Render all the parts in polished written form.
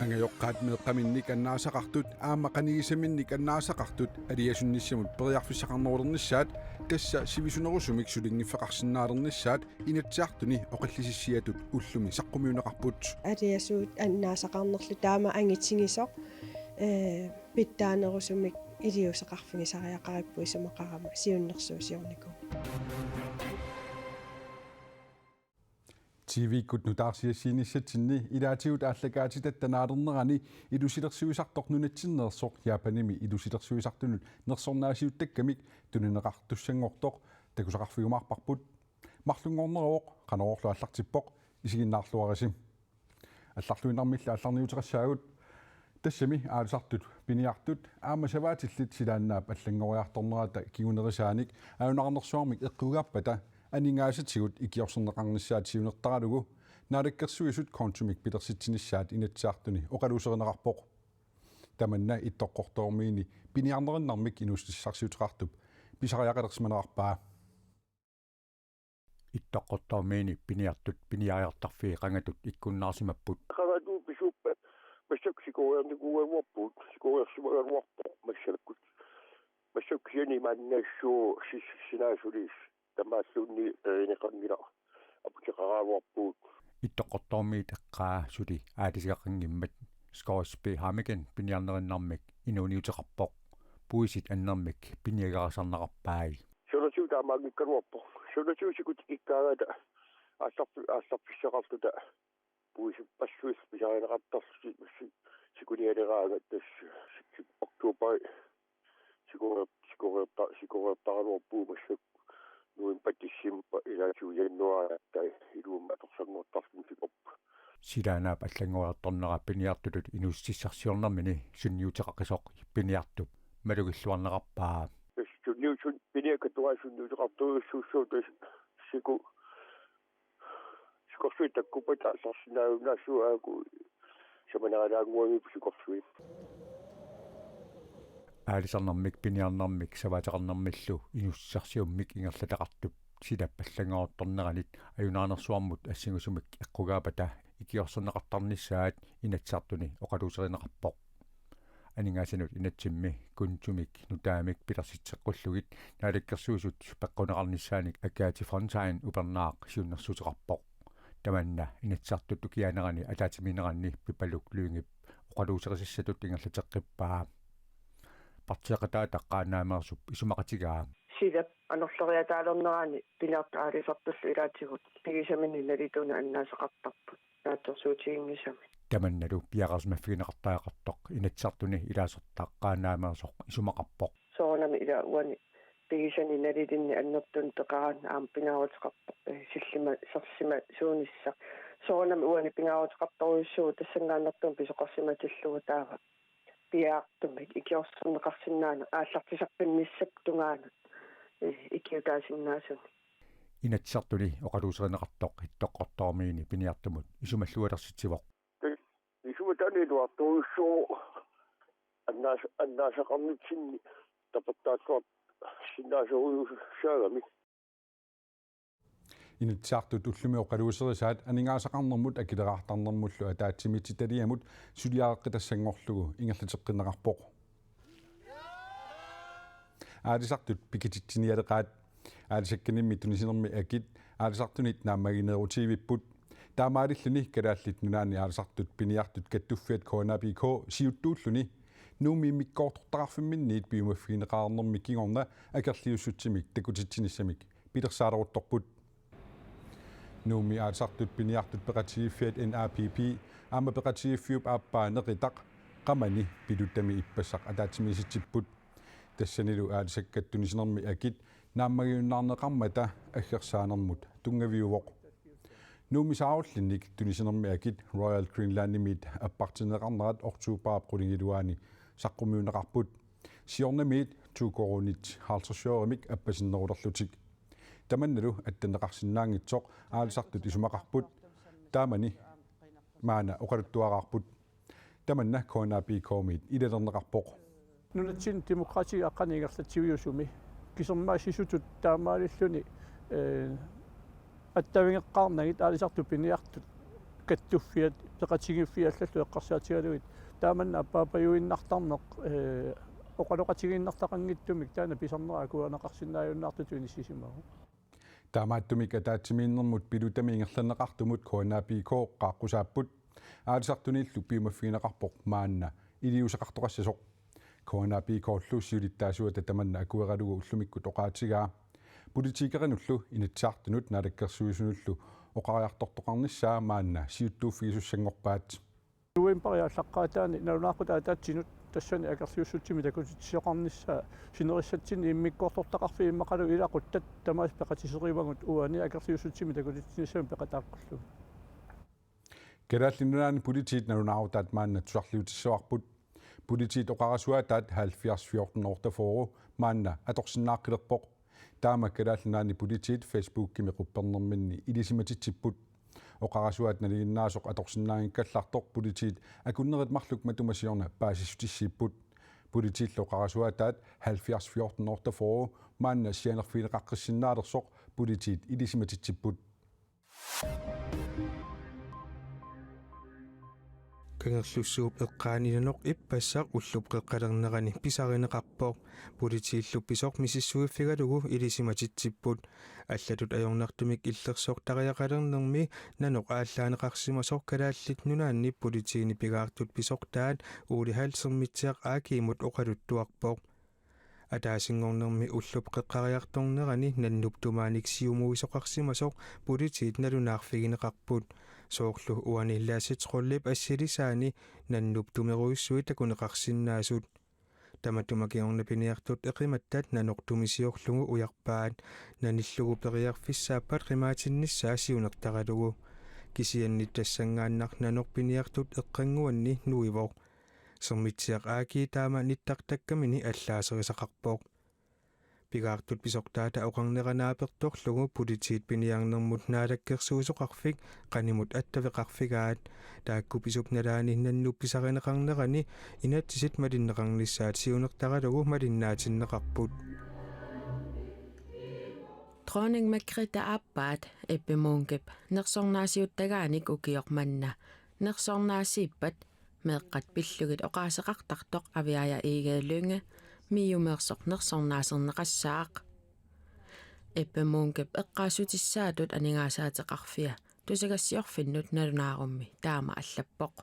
Angayoqqaat meeqqaminnik annaasaqartut aamaqanigisaminnik annaasaqartut aliasunnissamut periarfissaqarnerulernissaat tassa sivisunerusumik sulingiffeqarsinnaalernissaat inatsiartuni oqillisissiatut ullumi saqqumiuneqarput aliasuut annaasaqarnerlu taama angitsingisoq pittaanerusumik iliusaqarfigisariaqarippu isumaqarama siunnersuusiorniku TV-kut nutaarsiassiinissatsinni ilaatigut ааллакаатитаттанааlernerani ilusilersuisartoq nunatsinneersoq Japanimi ilusilersuisartunut nersornaasiut takkamik tunineqartussangortoq takusaqarfigumaarparput marlunngorneroq qanororlu аллартиппоq isiginnaarluarisim алларлуинармилла алларниутеқассаагут тассами аалусартут пиниартут аама саваатилlit силааннаап аллангориарторнерата кигунерисааник аюнаарнерсуармик эққугааппата анингаасатигут икиорсернеқарнissaat сиунертаралугу наалаккерсуисут контумик питерситсинissaat инатсаартуни оқалуусеринеқарпоқ таманна иттоққортормиини пиниарнериннармик инустиссарсиутеқартуп писариақалерсиманеқарпаа иттоққортормиини пиниартут пиниариартарфии қангатут иккуннаарсимаппут қагатуу писуппа массаксикориарникууавуарпут сикориарсимагалуарпоқ массаккут массаксиани маннассуу синаасулис тамааллуунни энеқангила апутеқараавуарпуут иттоққортормиит эққаа сули аатисиақангиммат скорспи хамикен пиниарнериннармик инуниутеқарпоқ пуисит аннермик пиниагарасарнеқарпааи сулатуу таамаагиккалуарпоқ сулатуусикут иккаагата аалларфиссақартута пуисит пассуис писаринеқартарси сикуниалераага тасс октообер сикориартаралуарпуу массак нуин паттиссимпа илаатуяннуараттай илуумма аторсангуартарфинфикоп силаанаап аллангуарторнера пиниартутут инуссиссарсиорнэрмини сунниутеқақисоқ пиниартуп малугиллуарнеқарпаа сунниутун пиниакатуасунниутеқартуиуссууссуут сику сикорсуитаккупата сарсинааунаассуааку саманералаагуами сикорсуи аалисарнэрмик пиниарнэрмик саваатеқарнэрмиллу инуссарсиуммик ингерлатеқартуп силаппаллангаорторнеранит аюнаанерсуармут ассигусумик эққугаапата икиорсернеқартарнissaат инатсаартуни оқалуусеринеқарпоқ анингаасанут инатсимми кунтумик нутаамик пилерситсеққуллугит наалаккерсуусут пеққунеқарнissaаник акаати фронтайн упернаақ сиуннерсутеқарпоқ таманна инатсаартут тукианерани атаатиминеранни пипалук луингип оқалуусерисиссатут ингерлатеққиппаа партиақатаа таққаанаамерсуп исумақатигаа силап анерлериатаалернерани пилаартаалисартуллу илаатигут пигисамини налитуна аннаасеқартарпут нааттерсуутигингисами таманналу пиақарсимаффигинеқартаақартоқ инатсартуни илаасертааққаанаамерсоқ исумақарпоқ соонами ила уани пигисани налитинни аннертун теқаран аам пингаарутеқарпоқ силлима сарсима суунисса соонами уани пингаарутеқарторуйуссуу тассангааннартун писоқарсиматиллугу таава пиаартумик икиорсернеқарсинаана ааллартисарпинниссак тунгаанут икиутаасиннаасуни инатсартуни оқалуусеринеқартоқ иттоққортормиини пиниартумут исумаллуалерситсивоқ исуматанилуартуйуссуу аннаасақарнитсинни тапаттааккуар синнаасоруйуссаагами инатсаартут уллуми оқалуусерисаат анингаасақарнэрмут акилераартарнэрмуллу атаатсимититалиамут сулиареққитассангорлугу ингерлатеққинеқарпоқ аалисартут пикититсиниалеқаат аалисакканимми тунисинерми акит аалисартунит наамагинерутивиппут таамаалиллуни калааллит нунаани аалисартут пиниартут каттуффиат коонапико сиуттууллуни нуумииммиккоортортақарфимминниит пиумаффигинеқарнэрми кигорна акерлиуссутсимик такутитсиниссамик пилерсаалерутторпут нууми аалисартут пиниартут пеқатигиффиат NRPP аама пеқатигиффиуп ааппаанеқитақ қамани пилуттами иппассақ атаатсимиситсиппут тассанилу аалисаккат тунисинерми акит нааммагиуннаарнеқармата аггерсаанермут тунгавиувоқ нууми саавуллинник тунисинерми акит Royal Greenland-имит аппартинеқарнерат ортуупаа прулингилуаани саққумиунеқарпут сиорнамиит туукорунит хаалтерсуоримик аппасиннерулерлутик таманналу аттанеқарсинаангитсоқ аалисартут исумақарпут таамани маана оқалуттуараарпут таманна коонапикоомит илалернеқарпоқ нунатсин демократия аққанингерлатсивиусуми кисермаа сисутут таамаалиллуни аттавингеққарнагит аалисарту пиниартут каттуффиат пеқатигиффиаллаллу эққарсаатигалуит тааманна аппаапаюиннартарнеқ оқалоқатигиннартақангиттумик таана писарнера куанеқарсинааюннаартутуини сисимагу таамааттумик атаатсимииннэрмут пилутамиингерланеқартумут коанаапиикоо қааққусааппут аалисартуниллу пиумаффигинеқарпоқ маанна илиусеқартоқассасоқ коанаапиикоорлу сиулиттаасуата таманна акуералугу уллумикку тоқаатигаа политикеринуллу инатсаартунут налаккерсуисунуллу оқариартортоқарниссаа маанна сиуттууффигисуссангорпаат уимпариаллаққаатаани налунааққутаатаатсинут тассани акерсиуссутсими такутитсиоқарниссаа синериссатсини иммиккоортортақарфи иммақалу илақуттат тамаас пеқатисеривагут уани акерсиуссутсими такутитсинissami пеқатааққуллу керааллинунаани политиит налунаарутаат маанна тусарлиутиссуарпут политиит оқарасуатаат 70-14 ортафору маанна аторсиннааққилерпоқ таама керааллинаани политиит фейсбуккими қуппернэрминни илисиматитсиппут оқарасуат налигиннаасоқ аторсиннаангиккаллартоқ политиит акуннерит марлук матумасиорна паасиссутиссиппут политииллу оқарасуатаат 70-14 ортафору маанна сианерфилеқаққиссиннаалерсоқ политиит илисиматитсиппут кангерлуссууп эққааниланеқ иппассақ уллуп қеққалернерани писаринеқарпоқ политииллупписоқ мисиссуиффигалугу илисиматитсиппут аллатут ajornartumik иллерсоқ тариақалернерми нанеқ ааллаанеқарсимасоқ калааллит нунаанни политиини пигаартут писоқ таат уулихаалсермитсиақ аакиимут оқалуттуарпоқ атаасингорнерми уллуп қеққариарторнерани наннуп тумааник сиумуисоқарсимасоқ политиит налунаарфигинеқарпут соорлу уаниллааситсқоллип ассилисаани наннуп тумеруиссуи такунеқарсиннаасут таматумакиорна пиниартут эқиматтат наноқтумисиорлугу уярпаат наниллугу периарфиссааппат қимаатинниссаа сиунертаралугу кисианнит тассангааннар нанор пиниартут эққангуанни нуивоқ сермитсиақ ааки таама ниттартаккамини аллаасерисақарпоқ пигаартут писортаата оқарнеранааперторлугу политиит пиниарнермут наалаккерсуусоқарфик қанимут аттавеқарфигаат тааккуписуп налаани наннуп писаринеқарнерани инатсисит малиннеқарниссаат сиунертаралугу малиннаатиннеқарпут Dronning Margrethe appaat eppimungip nersornaasiuttagaanik ukiormanna nersornaasippat meeqqat pillugit oqaaseqartartoq aviaya iigeelunga miumersoq nersornaaserneqassaaq eppimungip eqqaasutissaatut aningaasaateqarfia tusagassiorfinnut nalunaarummi taama allappoq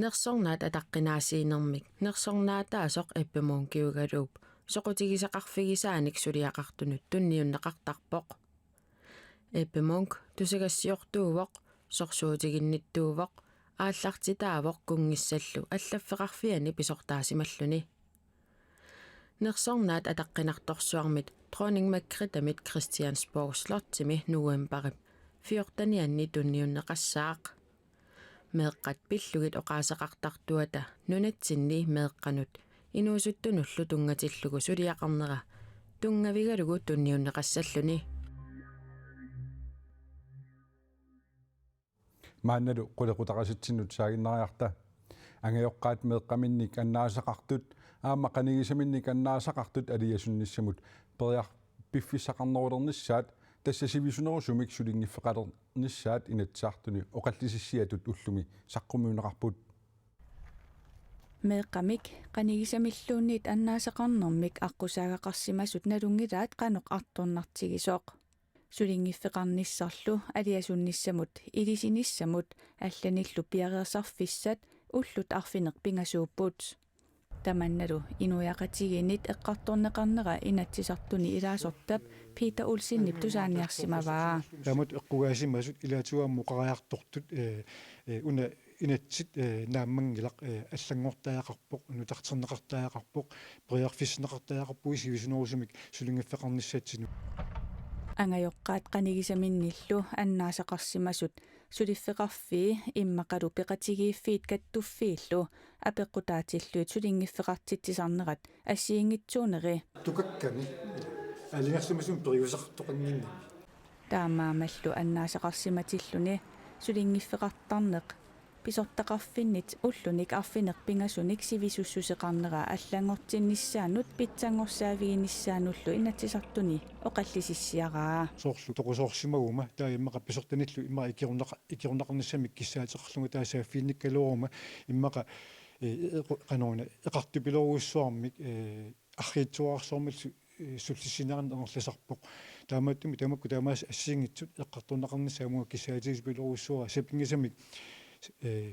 nersornaat ataqqinaasiinermik nersornaataasoq eppimungiugaluup soqutigisaqarfigisaanik suliaqartunut tunniunneqartarpoq eppimunk tusagassiortuuvoq sorsuutiginnittuuvoq aallartitaavoq kungissallu allaffeqarfiani pisortaasimalluni nersornaat ataqqinartorsuarmit Dronning Margrethe Christiansborg slottimi novemberip 14 tunniunneqassaaq meeqqat pillugit oqaaseqartartuata nunatsinni meeqqanut inuusuttunullu tungatillugu suliaqarnera tungavigalugu tunniunneqassalluni маанналу qulaqutaqasitsinut saaginnariarta angajoqqaat meeqqaminnik annaasaqartut аама qanigисаминник аннаасақартут алиасунниссамут периар пиффиссақарнерулернissaат тассасивисунерусумик сулингиффеқалернissaат инатсаартуни оқаллисиссиатут уллуми саққумиунеқарпут meeqqamik qanigisamilluunniit annaasaqarnermik аққусаагақарсимасут налунгилаат qaноқ арторнартигисоқ сулингиффеқарниссарлу алиасунниссамут илисиниссамут алланиллу пиареерсарфиссат уллут арфинеқ пингасууппут таманналу инуяқатигинит эққарторнеқарнера инатсисартуни илаасортап Peter Olsinнип тусааниарсимаваа тамут эққугаасимасут илаатуамму қараяртортут уна инатсит нааммангилақ аллангортаақарпоқ нутартернеқартаақарпоқ приарфиснеқартаақарпуи сивисунерусумик сулингиффеқарниссаатсину ангайоққаат qanigisamиnnillu аннаасақарсимасут сулиффеқарфии иммақалу пеқатигииффиит каттуффииллу апеққутаатиллуит сулингиффеқартитсисарнерат ассиингитсуунери тукакками алингерсимасун периусартоқаннинна таамаамаллу аннаасақарсиматиллуни сулингиффеқартарнеқ pisortaqarfinnit ullunik arfinerpingasunik sivisussuseqarnera аллангортиннissaanut питсангорсаавигинissaanullu инатсисартуни оқаллисиссиаraa соорлу тоқусоорсимагума таиммақа писортаниллу имма икиорнақарниссамик киссаатеқарлугу таасааффиинниккалуурума иммаqa qanoona eqartupilorussuarmik арриитсуарсуармиллу суллиссинеран ангорласарпоқ таамааттуми тамакку таамаас ассиингитсут эққартуннақарниссаамуа киссаатигиспилоруссуара сапингисамик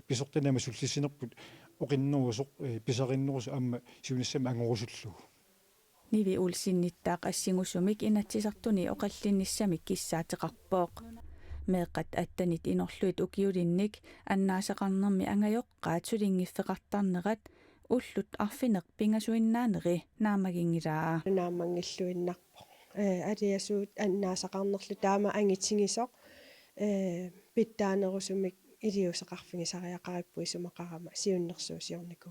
писортанама суллиссинерпут оқиннуусоқ писариннерус аама сиуниссама ангорусуллугу ниви улсинниттаақ ассигусумик инатсисартуни оқаллинниссамик киссаатеқарпооқ меэққат аттанит инорлуит укиулинник аннаасақарнерми ангайоққаат сулингиффеқартарнерат уллут арфинеқ пингасуиннаанери наамагингилаа наамангиллуиннарпо алиасуут аннаасақарнерлу таама ангитсигисоқ питтаанерусумик илиусеқарфигисариақариппуи сумақарама сиуннерсуусиорнику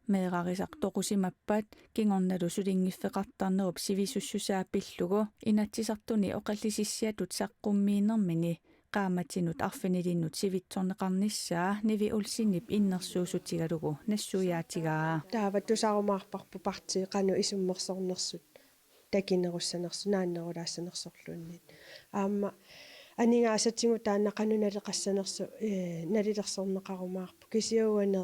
меэрарисақ тоқусимаппаат кингорналу сулингиффеқартарнеруп сивисуссусааппиллугу инатсисартуни оқаллисиссиатут саққуммиинермини qaamatinut arfinilinnut sivitsorneqarnissaa nivi ulsinip innersuusutigalugu nassuyaatigaa тааваттусарумаарпарпу парти qanu isummersornersut takinerussanersu naannerulaasanersorluunniit аама анигаасатсигу таанна qanu налеқассанерсу налилерсорнеқарумаарпу кисиуанеэ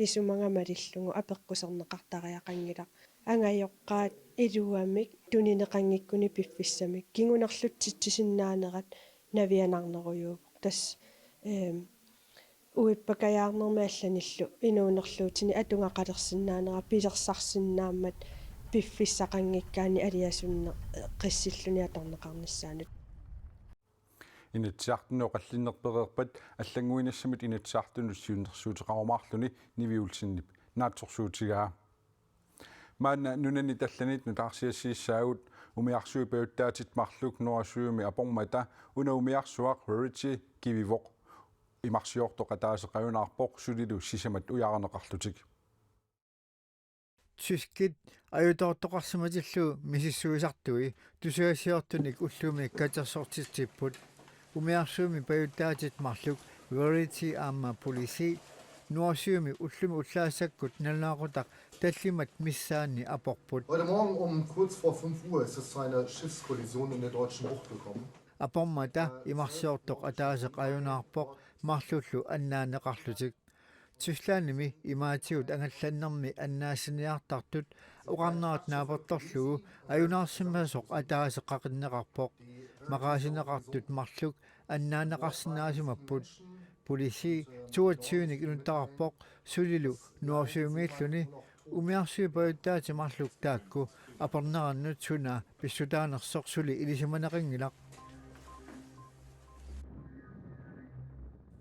исуманgamалиллугу апеққусернеқартариақангила ангайоққаат илуамик тунинеқангиккуни пиффиссамик кингунерлутситсисиннаанерат навианарнеруйуу тас уиппакаяарнермаалланиллу инуунерлуутини атунгақалерсиннаанера пилерсарсиннааммат пиффиссақангиккаани алиасунне қиссиллуни аторнеқарниссаанут инатсиартуно қаллиннерперерпат аллангуинассамит инатсиартуну сиуннерсуутеқарумаарлуни нивиулсиннип наатсорсуутигаа маана нунани талланит нутаарсиассииссаагут умиарсуи пеуттаатит марлук нуасуими апормата уна умиарсуақ рарити кививоқ имарсиортоқатаасеқаюнаарпоқ сулилу сисамат уяарнеқарлутик тускит аюутоортоқарсиматиллу мисиссуисартуи тусуассиортуник уллуми катерсортитсиппут умиарсуими пеуттаатит марлук рарити аама полиси нуасуими уллуми уллаассаккут налнаақутақ таллимат миссаанни апорпут. Heute Morgen um kurz vor 5 Uhr ist es zu einer Schiffskollision in der Deutschen Bucht gekommen. Апормата имарсиортоқ атаасеқ аюнаарпоқ марлуллу аннаанеқарлутик. Тюслааними имаатиут ангалланнерми аннаассиниартартут уқарнерат наапорторлугу аюнаарсимасоқ атаасеқақиннеқарпоқ мақаасинеқартут марлук аннаанеқарсинаасимаппут. Полиси 22-ник инуттарпоқ сулилу нуарсуумииллуни умиарсуипаюттаати марлук таакку апернераннут суна писсутаанерсоқ сули илисиманеқингилақ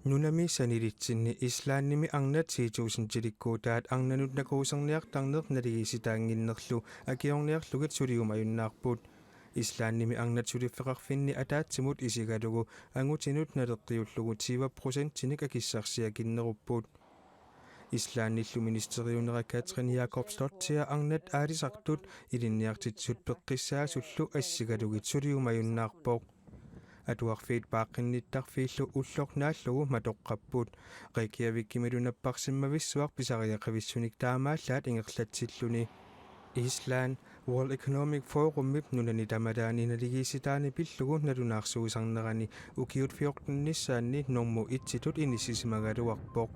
нунами санилитсинни ислаанними арнат 2000 тиликкуутаат арнанут накуусерниартарнер налигиситаангиннерлу акиорниарлугит сулигумаюннаарпут ислаанними арнат сулиффеқарфинни атаатсимут исигалугу ангутинут налеққиуллугу 20% тиник акиссарсиакиннеруппут ислаанниллу министериунера Катрин Якобслоттиа арнат аалисартут илинниартитсут пеққиссаасуллу ассигалугит сулигумаюннаарпоқ атуарфиит пааққинниттарфииллу уллорнааллугу матоққаппут қикиавиккималунаппарсиммависсуар писариақависсуник таамааллаат ингерлатсиллуни Island World Economic Forum мип нунани тамалаани налигиситаани пиллугу налунаарсуусарнерани укиут 14-ниссаанни норму итситут инисисимагалуарпоқ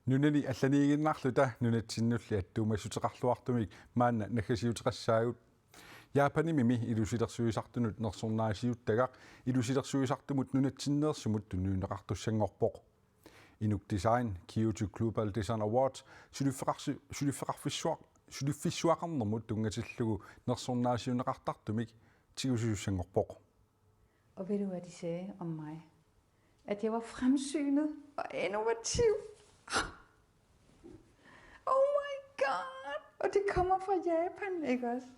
нунани алланигиннаарлута нунатсиннулли аттуумассутеқарлуартумик маанна наггасиутеқассаагут яапанимими илусилерсуисартунут нерсорнаасиуттагақ илусилерсуисартумут нунатсиннеерсумут тунниунеқартуссангорпоқ Inuk Design Kyoto Global Design Awards сулиффисуақарнэрмут тунгатиллугу нерсорнаасиунеқартартумик тигусуссангорпоқ. Og ved du hvad de sagde om mig? At jeg var fremsynet og innovativ. Oh my god! Og det kommer fra Japan, ikke også?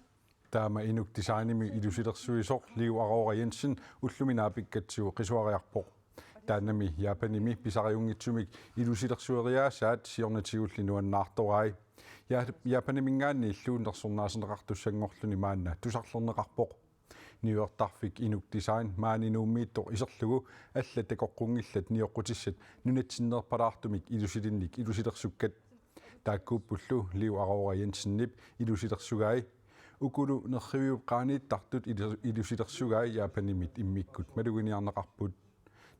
Taama Inuk Designimi ilusilersuisoq Liu Aurora Jensen ulluminaapikkatsiu qisuariarpoq. Taanami Japanimi pisariungitsumik ilusilersueriaasaat siornatigullinuannaartorai. Japanimingaanni illuunnersornaaseneqartussangorluni maanna tusarlerneqarpoq. niuertarfik inuk design maaninuummiittoq iserlugu alla takoqqungillat nioqqutissat nunatsinnerpalaartumik ilusilinnik ilusilersukkat taakkuuppullu liu aroora Jensennip ilusilersugai ukulu nerriviup qaaniittartut ilusilersugai Japanimit immikkut maluginiarneqarput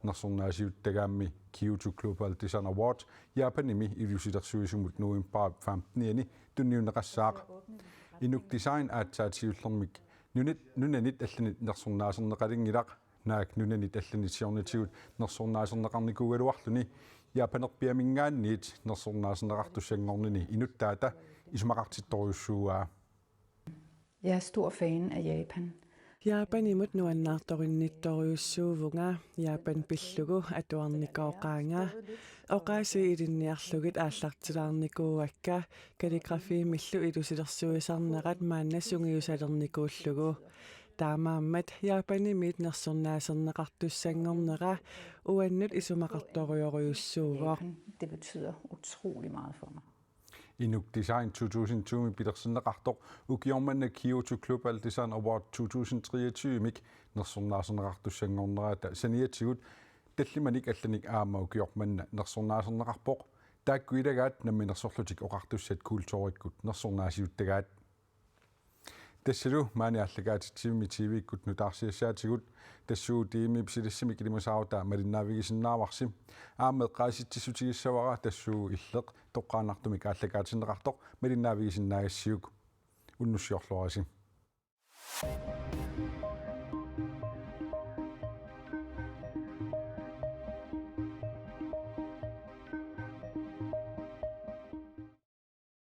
nersornaasiuttagaammi Kyoto Global Design Awards Japanimi ilusilersuisumut November 15 tunniunneqassaaq inuk design aatsaatiullermik nunanit allanit nersornaaserneqalingilaq naak nunanit allanitiornitigut nersornaaserneqarnikugaluarluni Japanerpiamingaanniit nersornaaserneqartussanngornini inuttaata isumaqartittoriussuugaa. Jeg er stor fan af Japan. Japanimut nuannaartorinniittoriussuuvunga Japan pillugu atuarnikoqaanga oqaasi ilinniarlugit aallartilaarnikuuakka kalligrafi millu ilusilersuisarneqat maannassungiusalernikuullugu taamaammat Japanimit nersornaaserneqartussanngorneqa uannut isumaqartorioriussuugoq. Det betyder utrolig meget for mig. Inuk Design 2020 bidersenneqartoq ukiormanna Kyoto Global Design Award 2023 mik nersornaaserneqartussanngorneraata saniatigut tallimanik allanik aama ukiormanna nersornaaserneqarpoq taakkuilagaat namminersorlutik oqartussat kuultorikkut nersornaasiuttagaat tassalu maani allagaatitsivimi TV-ikkut nutaarsiassaatigut tassuu tiimi pisilissimik ilimusaarutaa malinnaavigisinnaavarsim aameq qaasitsissutigissavara tassuu illeq toqqaanartumik allagaatinneqartoq malinnaavigisinnaaгассиук уннуссиорлуараси